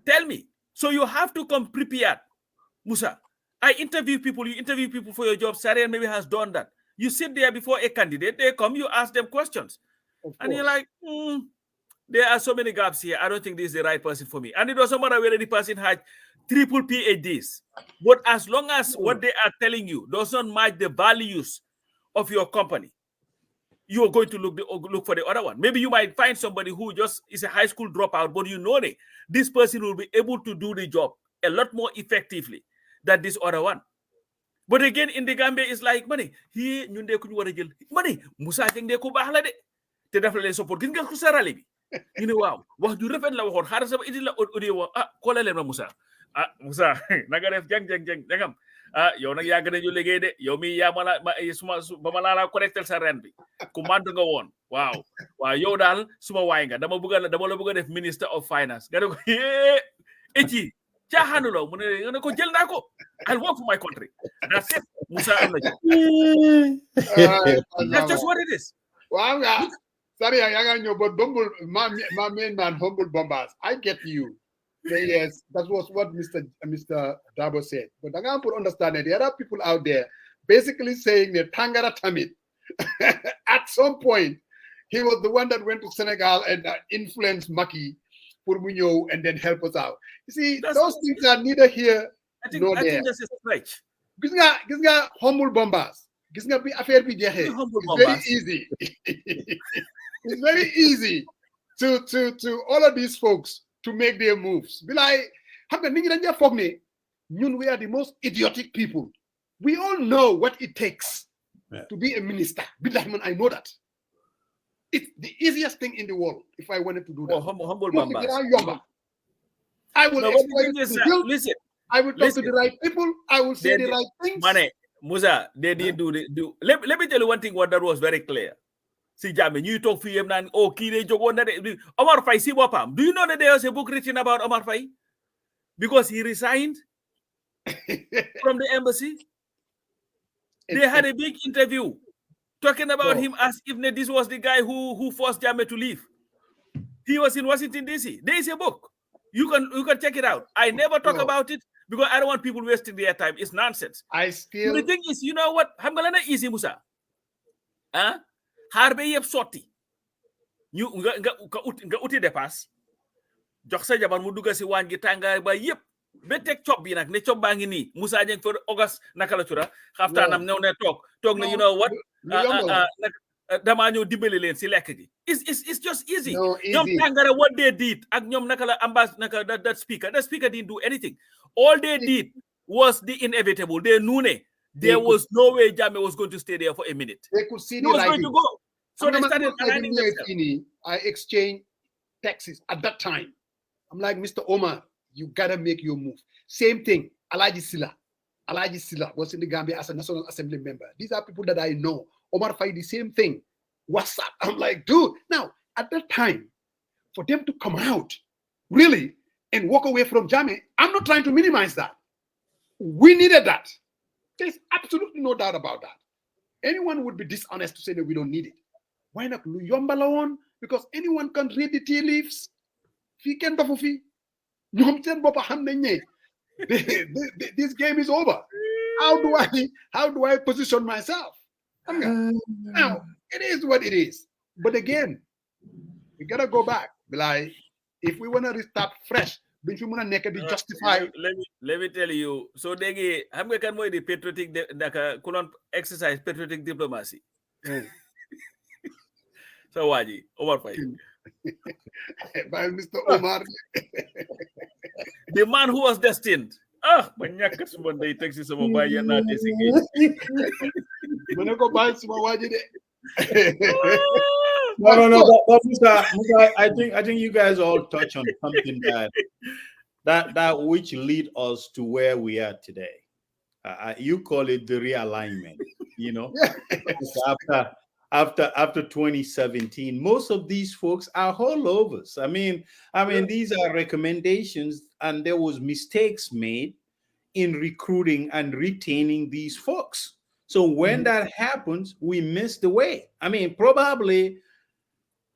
Tell me." So you have to come prepared, Musa. I interview people. You interview people for your job. Sarian maybe has done that. You sit there before a candidate. They come. You ask them questions, and you're like, there are so many gaps here. I don't think this is the right person for me. And it doesn't matter whether the person had triple PhDs. But as long as what they are telling you does not match the values of your company, you are going to look for the other one. Maybe you might find somebody who just is a high school dropout, but you know this person will be able to do the job a lot more effectively than this other one. But again, in the Gambia, it's like, money. Here, money. Musa jeng de ko bahla de. Te daf la support. Gis nga ko sarali bi. You know, wow. Wax ju rafet la waxoon xaaral sama indi la audio koole leen ma Musa. Musa nanga def jeng jangam. Yow nag yàgg nañu liggéey de yow mi yaa ma la connectel sa ren bi commande nga woon waaw yow daal suma waay nga dama la bëgg a def Minister of Finance nga ne ko eci caaxaanuloo mu ne nga ne ko jël naa ko I'll work for my country. That's it. Musa am na that's just what it is. Wow, sorry, but my main man, Humble Bombas. I get you. Yes, that was what Mr. Dabo said. But I'm going to understand that there are people out there basically saying that Tangara Tamit, at some point, he was the one that went to Senegal and influenced Maki for Munyo and then help us out. You see, those things are neither here nor there. I think that's a stretch. Gis nga Humble Bombas. Gis nga affaire bi jeexee. It's very easy. It's very easy to all of these folks to make their moves. Be like, we are the most idiotic people. We all know what it takes to be a minister. I know that. It's the easiest thing in the world if I wanted to do that. Humble Bombas. I will listen. I will talk to the right people. I will say the right things. Mane, Musa, they didn't do. Let me tell you one thing. What that was very clear. See, Jammeh, you talk for him and Kire Jogon. Omar Faye, see what do you know that there was a book written about Omar Faye? Because he resigned from the embassy. They had a big interview talking about him as if this was the guy who forced Jammeh to leave. He was in Washington, D.C. There is a book. You can check it out. I never talk about it because I don't want people wasting their time. It's nonsense. The thing is, you know what? I'm going to easy, Musa. Harbe yep sorti. Nga uti depas. jox sa jabar mu dugga si waañ gi tàngaay ba yëpp ba teg cob bi nag ne cob baa ngi nii Musa Jeng for August naka la tura xaftaanam ñëw ne toog na you know what damaa ñëw dimbali leen si lekk gi it's just easy ñoom Tangara what they did ak ñoom naka la that speaker didn't do anything. All they did was the inevitable. They knew there was no way Jammeh was going to stay there for a minute. They could see he was going to go. So they started aligning themselves. I exchanged texts at that time. I'm like, Mr. Omar, you gotta make your move. Same thing, Alaji Silla was in the Gambia as a National Assembly member. These are people that I know. Omar Faye, the same thing. What's up? I'm like, dude. Now, at that time, for them to come out, really, and walk away from Jammeh, I'm not trying to minimize that. We needed that. There's absolutely no doubt about that. Anyone would be dishonest to say that we don't need it. Why not Luyombalawon? Because anyone can read the tea leaves. This game is over. How do I position myself? Now, it is what it is. But again, we gotta go back. Like, if we want to restart fresh, justify. Let me tell you. So, degi, how can we the patriotic exercise patriotic diplomacy? So, Waji, over for you. By Mr. Omar. The man who was destined. Banyak semua dari taxi semua bayar nanti sikit. Mana kau bayar semua wajib deh. No. But Musa, I think you guys all touch on something that which lead us to where we are today. You call it the realignment. You know, after 2017, most of these folks are holdovers. I mean, these are recommendations, and there was mistakes made in recruiting and retaining these folks. So when that happens, we miss the way. I mean, probably,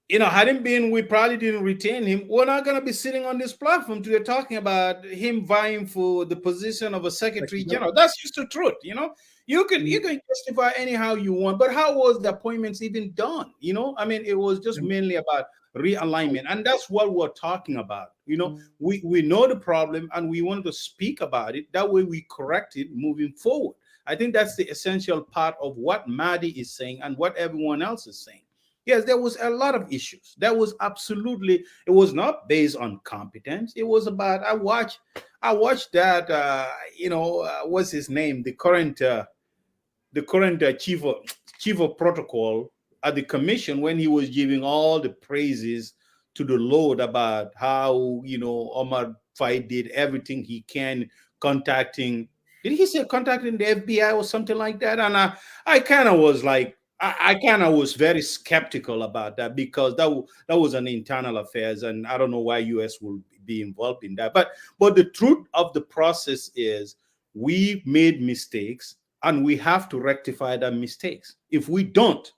hadn't been, we probably didn't retain him. We're not going to be sitting on this platform today talking about him vying for the position of a secretary general. That's just the truth. You can justify anyhow you want, but how was the appointments even done? It was just mainly about realignment, and that's what we're talking about. We know the problem, and we wanted to speak about it. That way we correct it moving forward. I think that's the essential part of what Mahdi is saying and what everyone else is saying. Yes, there was a lot of issues. It was not based on competence. It was about, I watched that, what's his name? The current chief of protocol at the commission, when he was giving all the praises to the Lord about how, Omar Faye did everything he can, contacting the FBI or something like that? And I kind of was like, I kind of was very skeptical about that, because that was an internal affairs, and I don't know why US will be involved in that. But the truth of the process is we made mistakes, and we have to rectify that mistakes. If we don't,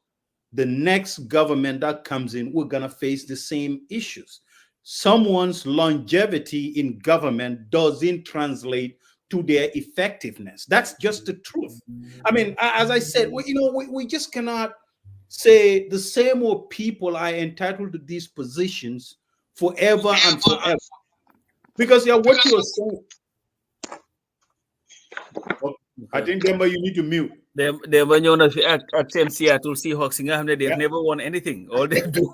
the next government that comes in, we're going to face the same issues. Someone's longevity in government doesn't translate to their effectiveness. That's just the truth. I mean, as I said, we just cannot say the same old people are entitled to these positions forever and forever. Because what you are saying. I think, Demba, you need to mute. They were known as at Seattle Seahawks. They've never won anything. All they do,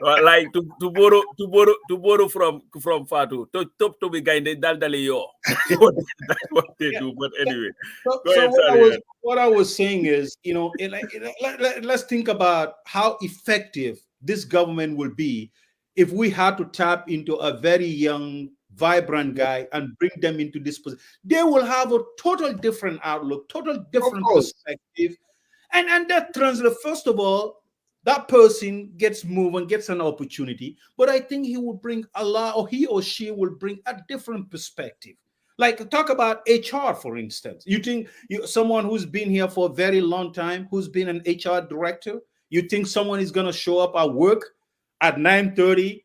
like to borrow from Fatu to be guy they daldaleyo. That's what they do. But anyway, what I was saying is, let's think about how effective this government will be if we had to tap into a very young, vibrant guy and bring them into this position. They will have a total different outlook, total different perspective. And that translates, first of all, that person gets moved and gets an opportunity. But I think he will bring he or she will bring a different perspective. Like, talk about HR, for instance. You think someone who's been here for a very long time, who's been an HR director, you think someone is going to show up at work at 9:30?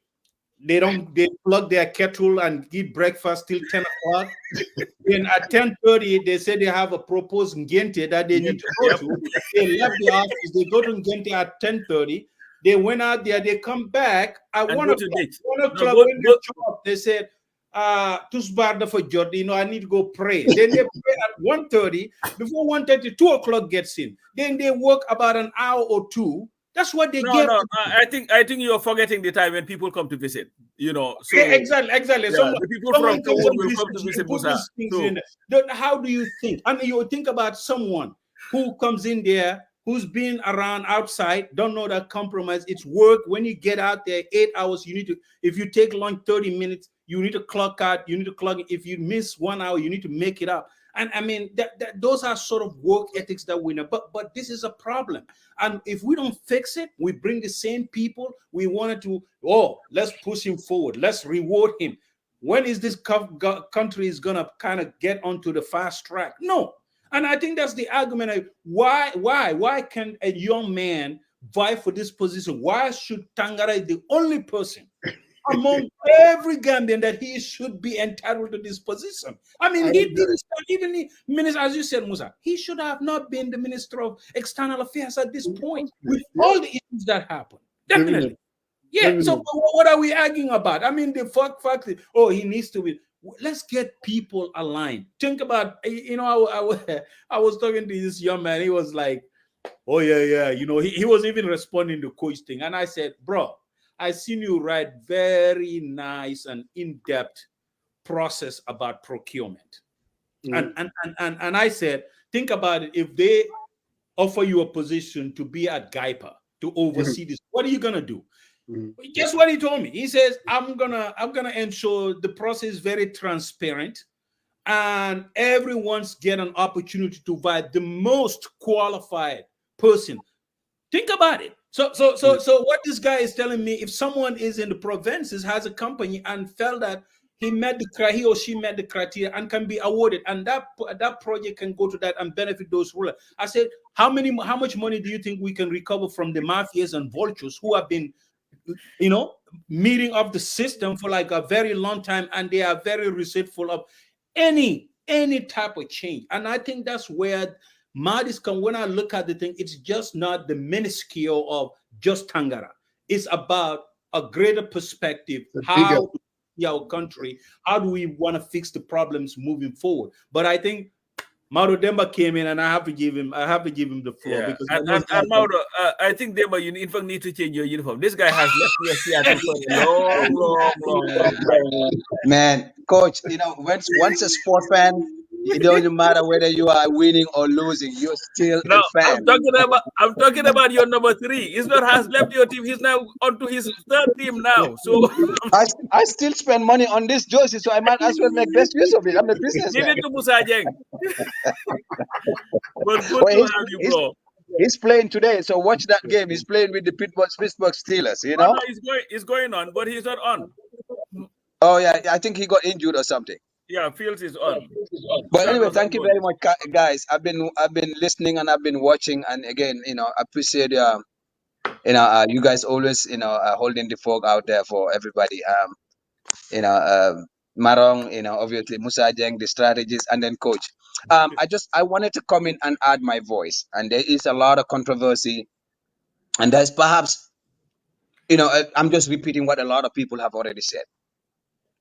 They plug their kettle and eat breakfast till 10 o'clock. Then at 10:30, they say they have a proposed Ngente that they need to go to. They left the office, they go to Ngente at 10:30. They went out there, they come back at And 1 go o'clock. to ditch. 1 No, o'clock go, when they go, show up, they said, Tusbarda for Jordan, I need to go pray. Then they pray at 1:30. Before 1:30, 2 o'clock gets in. Then they work about an hour or two. That's what they no, get. no. I think you're forgetting the time when people come to visit. So Yeah, exactly. yeah, the people from Someone comes Kowloon and will come visits to you, visit put Musa. these things So in. How do you think? I mean, you think about someone who comes in there, who's been around outside, don't know that compromise. It's work. When you get out there, 8 hours, you need to, if you take lunch 30 minutes, you need to clock out, you need to clock in. If you miss 1 hour, you need to make it up. And I mean, those are sort of work ethics that we know. But this is a problem. And if we don't fix it, we bring the same people. We wanted to, let's push him forward. Let's reward him. When is this country is going to kind of get onto the fast track? No. And I think that's the argument. Why can a young man vie for this position? Why should Tangara be the only person among every Gambian that he should be entitled to this position? I mean, he did even the minister, as you said, Musa, he should have not been the Minister of External Affairs at this point with all the issues that happened. Definitely. Yeah. So what are we arguing about? I mean, the fact he needs to be. Let's get people aligned. Think about, I was talking to this young man. He was like, oh yeah. He was even responding to coach thing. And I said, bro, I seen you write very nice and in-depth process about procurement. And I said, think about it. If they offer you a position to be at GAIPA to oversee this, what are you gonna do? Guess what he told me? He says, I'm gonna ensure the process is very transparent and everyone's get an opportunity to provide the most qualified person. Think about it. So what this guy is telling me, if someone is in the provinces, has a company and felt that he or she met the criteria and can be awarded, and that project can go to that and benefit those rulers. I said, how much money do you think we can recover from the mafias and vultures who have been meeting up the system for like a very long time, and they are very resentful of any type of change? And I think that's where Madis come. When I look at the thing, it's just not the minuscule of just Tangara. It's about a greater perspective. How our country, how do we want to fix the problems moving forward? But I think Mauro Demba came in, and I have to give him the floor. Yeah. Because and Mauro, I think Demba, you in fact need to change your uniform. This guy has left your Seattle for a long time. Man, coach, once a sport fan, it doesn't matter whether you are winning or losing, you're still No, a fan. I'm talking about your number 3. Ismail has left your team. He's now on to his 3rd team now. So I still spend money on this jersey, so I might as well make best use of it. I'm a give businessman. it to Musa Jeng. But good Well, to have you, bro. he's playing today, so watch that game. He's playing with the Pittsburgh Steelers, No, he's going on, but he's not on. Oh yeah, I think he got injured or something. Yeah, Fields is on. But anyway, thank you very much, guys. I've been listening and I've been watching, and again, appreciate you guys always holding the fog out there for everybody. Marong, obviously Musa Jeng, the strategist, and then coach. I wanted to come in and add my voice, and there is a lot of controversy, and there's perhaps, I'm just repeating what a lot of people have already said.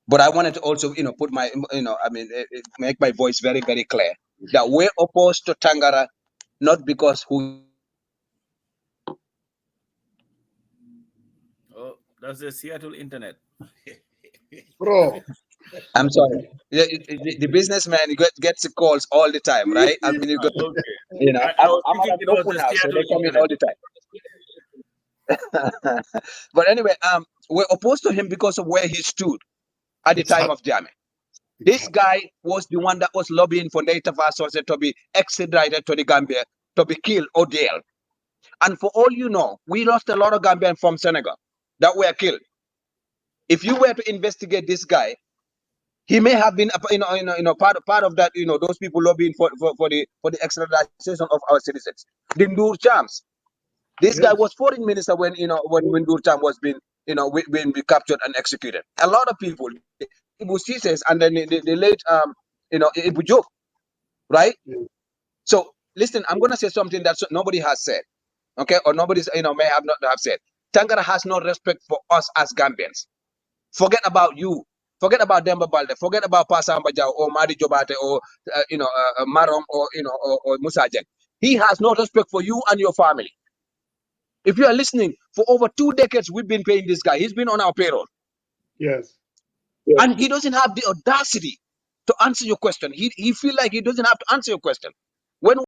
But I wanted to also, put my, make my voice very, very clear that we're opposed to Tangara, not because who. Oh, that's the Seattle internet. Bro, I'm sorry. The businessman gets the calls all the time, right? I mean, you go, Okay. I'm was at thinking an it was open the house, so they Seattle come in all the time. But anyway, we're opposed to him because of where he stood at the time of Jammeh. This guy was the one that was lobbying for native associates to be extradited to the Gambia, to be killed or jailed. And for all you know, we lost a lot of Gambians from Senegal that were killed. If you were to investigate this guy, he may have been, part of that, those people lobbying for the extradition of our citizens. The Ndur Chams. This guy was foreign minister when Ndur Cham was being captured and executed. A lot of people, Ibu Cises, and then the late, Ibu Job, right? So listen, I'm going to say something that nobody has said, okay, or nobody's, may have not have said. Tangara has no respect for us as Gambians. Forget about you. Forget about Demba Balde. Forget about Pasamba Jau or Madi Jobate or Marom or or Musajen. He has no respect for you and your family. If you are listening, for over 2 decades we've been paying this guy. He's been on our payroll. Yes. And he doesn't have the audacity to answer your question. He feel like he doesn't have to answer your question. When